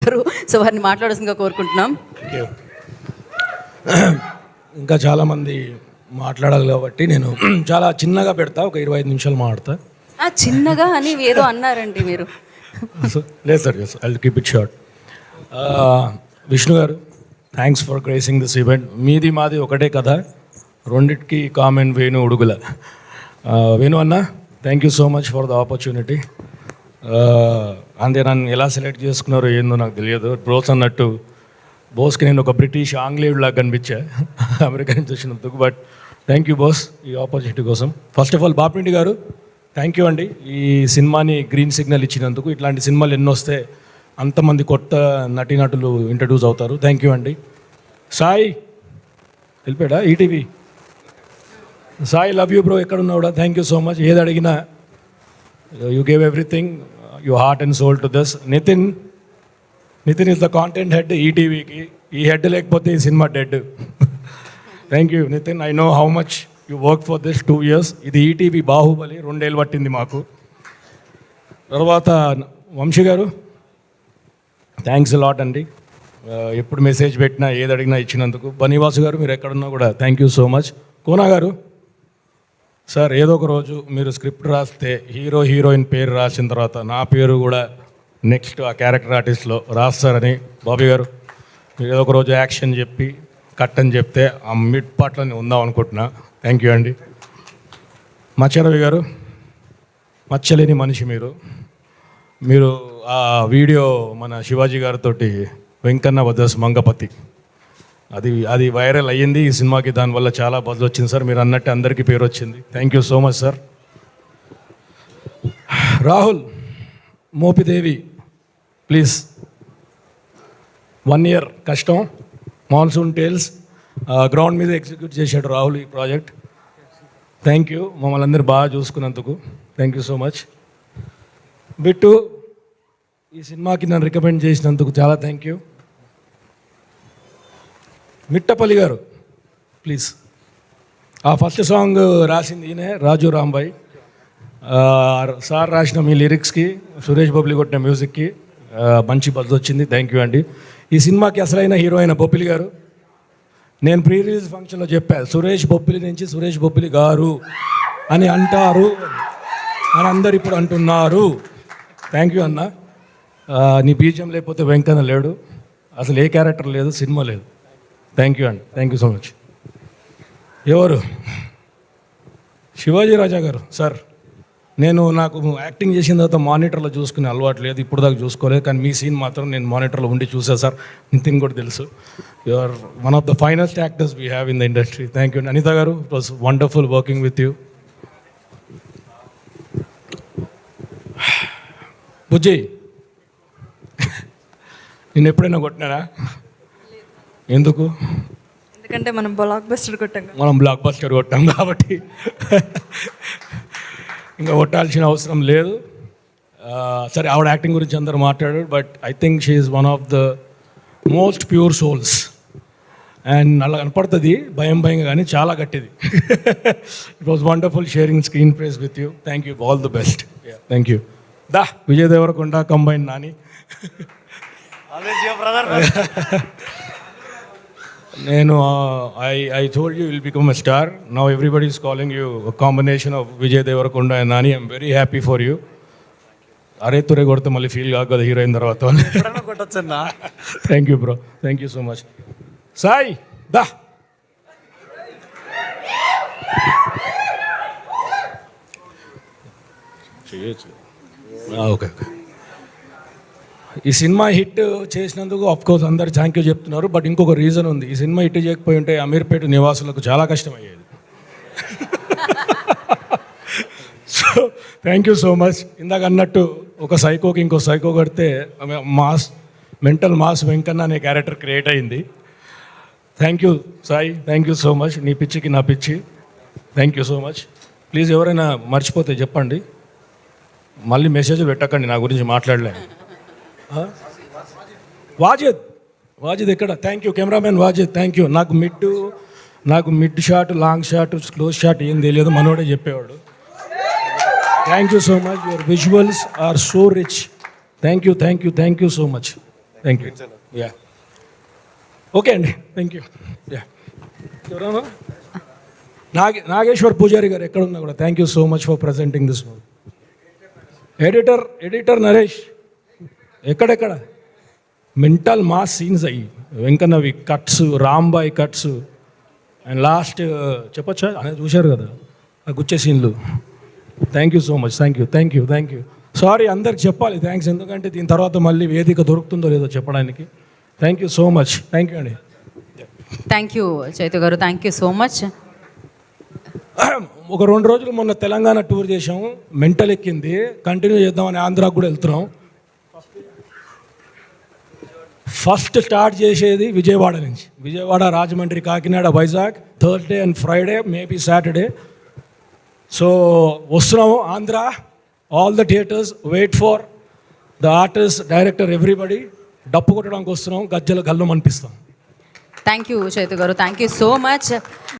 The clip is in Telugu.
ఉన్నారు. సో వారిని మాట్లాడాల్సిందిగా కోరుకుంటున్నాం. ఇంకా చాలామంది మాట్లాడాలి కాబట్టి నేను చాలా చిన్నగా పెడతా, ఒక 25 నిమిషాలు మాట్లాడతా. చిన్నగా అని ఏదో అన్నారండి మీరు. లేదు sir, I will keep it short. Vishnu గారు, thanks for gracing this event. మీది మాది ఒకటే కదా, రెండిటికి కామెంట్ వేణు ఉడుగుల. వేణు అన్న, thank you so much for the opportunity. అంటే నన్ను ఎలా సెలెక్ట్ చేసుకున్నారో ఏందో నాకు తెలియదు. బ్రోస్ అన్నట్టు బోస్కి నేను ఒక బ్రిటిష్ ఆంగ్లేయుడిలాగా కనిపించా అమెరికా నుంచి వచ్చినందుకు. బట్ థ్యాంక్ యూ బాస్ ఈ ఆపర్చునిటీ కోసం. ఫస్ట్ ఆఫ్ ఆల్ బాపిరెడ్డి గారు, థ్యాంక్ యూ అండి ఈ సినిమాని గ్రీన్ సిగ్నల్ ఇచ్చినందుకు. ఇట్లాంటి సినిమాలు ఎన్నో వస్తే అంతమంది కొత్త నటీనటులు ఇంట్రడ్యూస్ అవుతారు. థ్యాంక్ యూ అండి. సాయి వెళ్ళిపోయాడా ETV? Sai, love you bro, ఎక్కడున్నావు కూడా థ్యాంక్ యూ సో మచ్. ఏది అడిగినా you gave everything, you heart and soul to this. Nitin is the content head ఈటీవీకి. ఈ హెడ్ లేకపోతే ఈ cinema dead. Thank you Nitin, I know how much you work for this 2 years. ఇది ఈటీవీ బాహుబలి, 2 ఏళ్ళు పట్టింది మాకు. తర్వాత వంశీ గారు, థ్యాంక్స్ లాట్ అండి. ఎప్పుడు మెసేజ్ పెట్టినా ఏది అడిగినా ఇచ్చినందుకు. బనీవాసు గారు, మీరు ఎక్కడున్నా కూడా thank you so much. Kona గారు సార్, ఏదో ఒక రోజు మీరు స్క్రిప్ట్ రాస్తే హీరో హీరోయిన్ పేరు రాసిన తర్వాత నా పేరు కూడా నెక్స్ట్ ఆ క్యారెక్టర్ ఆర్టిస్ట్లో రాస్తారని. బాబీ గారు, మీరు ఏదో ఒక రోజు యాక్షన్ చెప్పి కట్ అని చెప్తే ఆ మిడ్ పార్ట్లోనే ఉందాం అనుకుంటున్నా. థ్యాంక్ యూ అండి. మచ్చరవి గారు, మచ్చలేని మనిషి మీరు ఆ వీడియో మన శివాజీ గారితో వెంకన్న వదస్ మంగపతి, అది వైరల్ అయ్యింది ఈ సినిమాకి. దానివల్ల చాలా బజ్ వచ్చింది సార్. మీరు అన్నట్టు అందరికీ పేరు వచ్చింది. Thank you so much sir. Rahul Mopidevi, please 1 year కష్టం, మాన్సూన్ టేల్స్ గ్రౌండ్ మీద ఎగ్జిక్యూట్ చేశాడు రాహుల్ ఈ ప్రాజెక్ట్. థ్యాంక్ యూ, మమ్మల్ని అందరూ బాగా చూసుకున్నందుకు thank you so much. Bittu, ఈ సినిమాకి నన్ను రికమెండ్ చేసినందుకు చాలా థ్యాంక్ యూ. మిట్టపల్లి గారు, ప్లీజ్. ఆ ఫస్ట్ సాంగ్ రాసింది ఈయనే, రాజు రాంబాయ్ సార్. రాసిన మీ లిరిక్స్కి, సురేష్ బొబ్బిలి కొట్టిన మ్యూజిక్కి మంచి బజ్ వచ్చింది. థ్యాంక్ యూ అండి. ఈ సినిమాకి అసలైన హీరో అయిన బొబ్బిలి గారు, నేను ప్రీ రిలీజ్ ఫంక్షన్లో చెప్పాను, సురేష్ బొబ్బిలి నుంచి సురేష్ బొబ్బిలి గారు అని అంటారు అని అందరు ఇప్పుడు అంటున్నారు. థ్యాంక్ యూ అన్న. నీ బీజం లేకపోతే వెంకన్న లేడు, అసలు ఏ క్యారెక్టర్ లేదు, సినిమా లేదు. థ్యాంక్ యూ అండి, థ్యాంక్ యూ సో మచ్. ఎవరు? శివాజీ రాజా గారు సార్, నాకు యాక్టింగ్ చేసిన తర్వాత మానిటర్లో చూసుకునే అలవాటు లేదు, ఇప్పుడు దాకా చూసుకోలేదు. కానీ మీ సీన్ మాత్రం నేను మానిటర్లో ఉండి చూసాను సార్. నితిన్ కూడా తెలుసు. You are one of the finest actors we have in the industry. Thank you. Anitha గారు, it was wonderful working with you. Bujji, నేను ఎప్పుడైనా కొట్టినారా? ఎందుకు? ఎందుకంటే మనం బ్లాక్ బస్టర్ కొట్టాం కాబట్టి ఇంకా కొట్టాల్సిన అవసరం లేదు. సరే, ఆవిడ యాక్టింగ్ గురించి అందరూ మాట్లాడారు, but I think she is one of the most pure souls. And అలా కనపడుతుంది భయంగా, కానీ చాలా గట్టిది. It was wonderful sharing screen ప్లేస్ with you. Thank you, all the best. Thank you. Vijay Deverakonda combine Nani. నేను I told you will become a star. Now everybody is calling you a combination of Vijay Devarakonda and Nani. I'm very happy for you. అరే తురే కొడితే మళ్ళీ ఫీల్ కాదు కదా హీరోయిన్ తర్వాత. Thank you bro, thank you so much. Sai దా, ఓకే. ఈ సినిమా హిట్ చేసినందుకు ఆఫ్కోర్స్ అందరు థ్యాంక్ యూ చెప్తున్నారు, బట్ ఇంకొక రీజన్ ఉంది. ఈ సినిమా హిట్ చేయకపోయి ఉంటే అమీర్పేట నివాసులకు చాలా కష్టమయ్యేది. So thank you so much. ఇందాక అన్నట్టు ఒక సైకోకి ఇంకో సైకో కడితే మెంటల్ మాస్ వెంకన్న అనే క్యారెక్టర్ క్రియేట్ అయింది. Thank you Sai, thank you so much. నీ పిచ్చికి నా పిచ్చి. Thank you so much. Please ఎవరైనా మర్చిపోతే చెప్పండి, మళ్ళీ మెసేజ్ పెట్టకండి నా గురించి మాట్లాడలే. వాజిద్ ఎక్కడ? Thank you cameraman Wajid, thank you. నాకు mid shot, long shot, close shot ఏం తెలియదు, మనోడే చెప్పేవాడు. Thank you so much. Your visuals are so rich. Thank you so much. Thank you yeah okay అండి థ్యాంక్ యూ యా ఎవరన్నా నాగేశ్వర్ పూజారి గారు ఎక్కడున్నా కూడా thank you so much for presenting this movie. Editor Naresh ఎక్కడెక్కడ మెంటల్ మాస్ సీన్స్ అయ్యి వెంకన్నవి cuts Rambai cuts and last చెప్పచ్చా అనేది చూశారు కదా ఆ గుచ్చే సీన్లు. Thank you so much thank you sorry అందరికి చెప్పాలి థ్యాంక్స్, ఎందుకంటే దీని తర్వాత మళ్ళీ వేదిక దొరుకుతుందో లేదో చెప్పడానికి. Thank you so much thank you అండి. థ్యాంక్ యూ చైతు గారు, థ్యాంక్ యూ సో మచ్. ఒక 2 రోజులు మొన్న తెలంగాణ టూర్ చేసాము, మెంటల్ ఎక్కింది, కంటిన్యూ చేద్దామని ఆంధ్రాకు కూడా వెళ్తున్నాం. ఫస్ట్ స్టార్ట్ చేసేది విజయవాడ నుంచి, Vijayawada, Rajahmundry, Kakinada, Vizag, Thursday and Friday, maybe Saturday. So వస్తున్నాము Andhra, all the theatres, wait for the artist, director, everybody. డప్పు కొట్టడానికి వస్తున్నాం, గజ్జల గల్లం అనిపిస్తాం. థ్యాంక్ యూ చైతు గారు, థ్యాంక్ యూ సో మచ్.